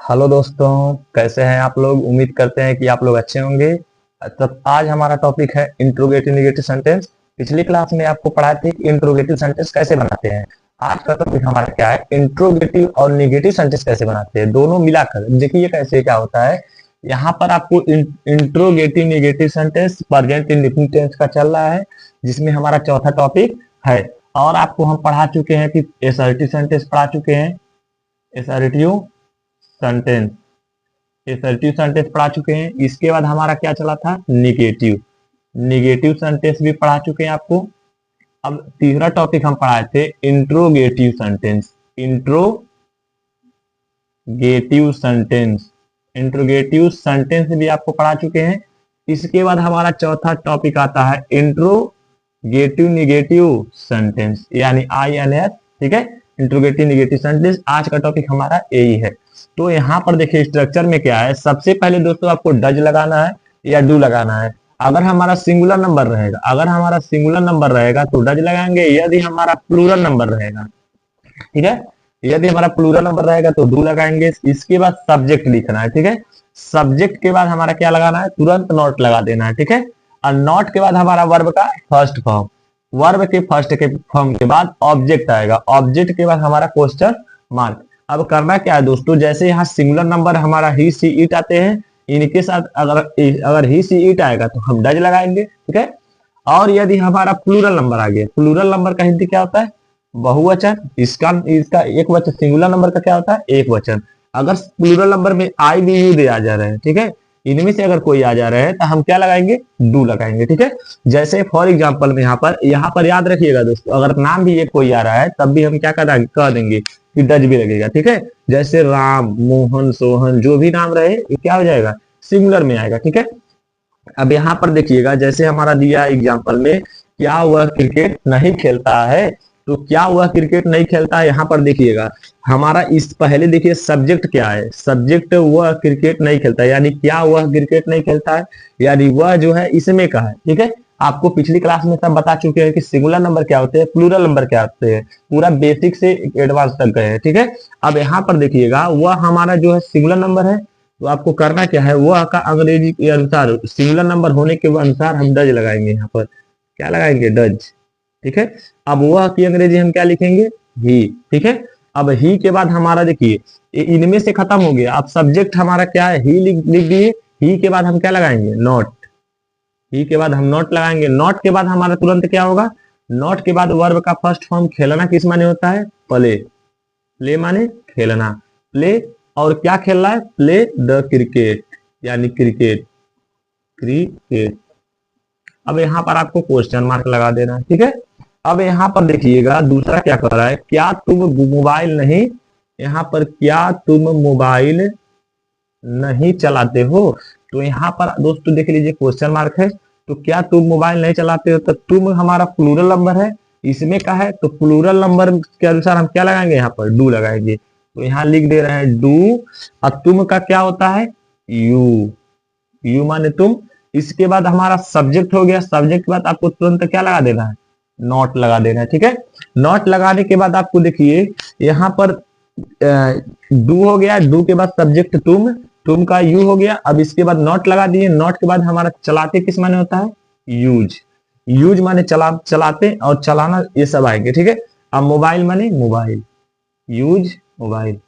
Hello दोस्तों, कैसे हैं आप लोग। उम्मीद करते हैं कि आप लोग अच्छे होंगे। तब आज हमारा टॉपिक है इंट्रोगेटिव नेगेटिव सेंटेंस। पिछली क्लास में आपको पढ़ाए थे कि इंट्रोगेटिव सेंटेंस कैसे बनाते हैं। आज का टॉपिक हमारा क्या है, इंट्रोगेटिव और नेगेटिव सेंटेंस कैसे बनाते हैं, दोनों मिलाकर। देखिए कैसे क्या होता है। यहाँ पर आपको interrogative negative sentence present indefinite tense का चल रहा है, जिसमें हमारा चौथा टॉपिक है। और आपको हम पढ़ा चुके हैं कि एसर्टिव सेंटेंस पढ़ा चुके हैं। एसर्टिव सेंटेंस असर्टिव सेंटेंस पढ़ा चुके हैं। इसके बाद हमारा क्या चला था, निगेटिव। निगेटिव सेंटेंस भी पढ़ा चुके हैं आपको। अब तीसरा टॉपिक हम पढ़ाए थे interrogative sentence. Interrogative sentence interrogative sentence भी आपको पढ़ा चुके हैं। इसके बाद हमारा चौथा टॉपिक आता है इंट्रोगेटिव निगेटिव सेंटेंस, यानी INS। ठीक है, इंट्रोगेटिव निगेटिव सेंटेंस आज का टॉपिक हमारा यही है। तो यहाँ पर देखिए स्ट्रक्चर में क्या है। सबसे पहले दोस्तों आपको डज लगाना है या डू लगाना है। अगर हमारा सिंगुलर नंबर रहेगा तो डज लगाएंगे, यदि हमारा प्लूरल नंबर रहेगा, ठीक है, यदि हमारा प्लूरल नंबर रहेगा तो डू लगाएंगे। इसके बाद सब्जेक्ट लिखना है, ठीक है। सब्जेक्ट के बाद हमारा क्या लगाना है, तुरंत नॉट लगा देना है, ठीक है। और नॉट के बाद हमारा वर्ब का फर्स्ट फॉर्म, वर्ब के फर्स्ट के फॉर्म के बाद ऑब्जेक्ट आएगा, ऑब्जेक्ट के बाद हमारा क्वेश्चन मार्क। अब करना क्या है दोस्तों, जैसे यहाँ सिंगुलर नंबर हमारा ही सी इट आते हैं, इनके साथ अगर ही सी इट आएगा तो हम डज लगाएंगे, ठीक है। और यदि हमारा प्लूरल नंबर आ गया, प्लूरल नंबर का हिंदी क्या होता है, बहुवचन। इसका इसका एक वचन, सिंगुलर नंबर का क्या होता है, एक वचन। अगर प्लूरल नंबर में आई बी यू दे आ जा रहे हैं, ठीक है, इनमें से अगर कोई आ जा रहे हैं तो हम क्या लगाएंगे, डू लगाएंगे, ठीक है। जैसे फॉर एग्जांपल में यहाँ पर याद रखिएगा दोस्तों, अगर नाम भी ये कोई आ रहा है तब भी हम क्या कह देंगे कि डज भी लगेगा, ठीक है। जैसे राम, मोहन, सोहन, जो भी नाम रहे ये क्या हो जाएगा, सिंगुलर में आएगा, ठीक है। अब यहाँ पर देखिएगा, जैसे हमारा दिया एग्जाम्पल में, क्या वह क्रिकेट नहीं खेलता है। तो क्या वह क्रिकेट नहीं खेलता है, यहाँ पर देखिएगा हमारा इस पहले देखिए सब्जेक्ट क्या है, सब्जेक्ट वह क्रिकेट नहीं खेलता है, यानी क्या वह क्रिकेट नहीं खेलता है, यानी वह जो है इसमें का है, ठीक है। आपको पिछली क्लास में सब बता चुके हैं कि सिंगुलर नंबर क्या होते हैं, प्लूरल नंबर क्या होते हैं, पूरा बेसिक से एडवांस तक गए हैं, ठीक है। अब यहाँ पर देखिएगा वह हमारा जो है सिंगुलर नंबर है, तो आपको करना क्या है, वह का अंग्रेजी के अनुसार सिंगुलर नंबर होने के अनुसार हम डज लगाएंगे। यहाँ पर क्या लगाएंगे, डज, ठीक है। अब वह की अंग्रेजी हम क्या लिखेंगे, ही, ठीक है। अब ही के बाद हमारा देखिए इनमें से खत्म हो गया। अब सब्जेक्ट हमारा क्या है, ही लिख दिए। ही के बाद हम क्या लगाएंगे, नॉट। ही के बाद हम नॉट लगाएंगे। नॉट के बाद हमारा तुरंत क्या होगा, नॉट के बाद वर्ब का फर्स्ट फॉर्म खेलना किस माने होता है, प्ले। प्ले माने खेलना, प्ले। और क्या खेल रहा है, प्ले द क्रिकेट, यानी क्रिकेट, क्रिकेट। अब यहाँ पर आपको क्वेश्चन मार्क लगा देना है, ठीक है। अब यहाँ पर देखिएगा दूसरा क्या कर रहा है, क्या तुम मोबाइल नहीं, यहाँ पर क्या तुम मोबाइल नहीं चलाते हो। तो यहाँ पर दोस्तों देख लीजिए क्वेश्चन मार्क है, तो क्या तुम मोबाइल नहीं चलाते हो, तो तुम हमारा प्लूरल नंबर है, इसमें का है, तो प्लूरल नंबर के अनुसार हम क्या लगाएंगे, यहाँ पर डू लगाएंगे। तो यहाँ लिख दे रहे हैं डू। और तुम का क्या होता है, यू, यू माने तुम। इसके बाद हमारा सब्जेक्ट हो गया, सब्जेक्ट के बाद आपको तुरंत क्या लगा देना है, नॉट लगा देना है, ठीक है। नॉट लगाने के बाद आपको देखिए यहाँ पर डू हो गया, डू के बाद सब्जेक्ट तुम का यू हो गया। अब इसके बाद नॉट लगा दिए, नॉट के बाद हमारा चलाते किस माने होता है, यूज। यूज माने चलाते और चलाना, ये सब आएंगे, ठीक है। अब मोबाइल माने मोबाइल, यूज मोबाइल,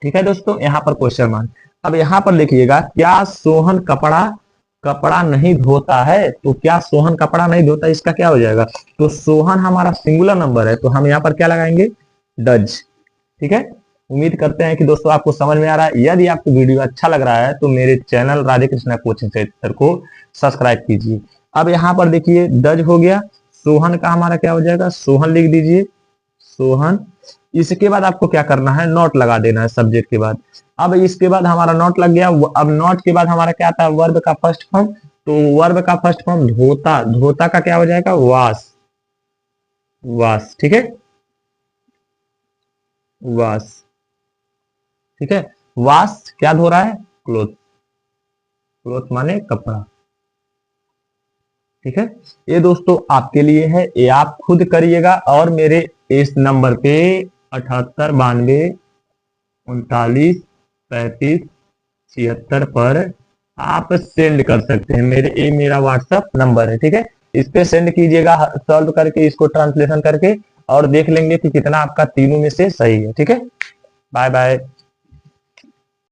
ठीक है दोस्तों। यहाँ पर क्वेश्चन मार्क। अब यहाँ पर देखिएगा, क्या सोहन कपड़ा कपड़ा नहीं धोता है। तो क्या सोहन कपड़ा नहीं धोता, इसका क्या हो जाएगा, तो सोहन हमारा सिंगुलर नंबर है, तो हम यहाँ पर क्या लगाएंगे, डज, ठीक है। उम्मीद करते हैं कि दोस्तों आपको समझ में आ रहा है। यदि आपको वीडियो अच्छा लग रहा है तो मेरे channel Radhe Krishna coaching centre को सब्सक्राइब कीजिए। अब यहाँ पर देखिए डज हो गया, सोहन का हमारा क्या हो जाएगा, सोहन लिख दीजिए, सोहन। इसके बाद आपको क्या करना है, नॉट लगा देना है सब्जेक्ट के बाद। अब इसके बाद हमारा नॉट लग गया। अब नॉट के बाद हमारा क्या आता है, वर्ब का फर्स्ट फॉर्म। तो वर्ब का फर्स्ट फॉर्म धोता, धोता का क्या हो जाएगा, वास, वास, ठीक है, वास, ठीक है। वास क्या धो रहा है, क्लोथ, क्लोथ माने कपड़ा, ठीक है। ये दोस्तों आपके लिए है, ये आप खुद करिएगा और मेरे इस नंबर पे 7892 39 35 76 पर आप सेंड कर सकते हैं। ये मेरा व्हाट्सअप नंबर है, ठीक है। इस पे सेंड कीजिएगा सॉल्व करके, इसको ट्रांसलेशन करके, और देख लेंगे कि कितना आपका तीनों में से सही है, ठीक है। Bye bye.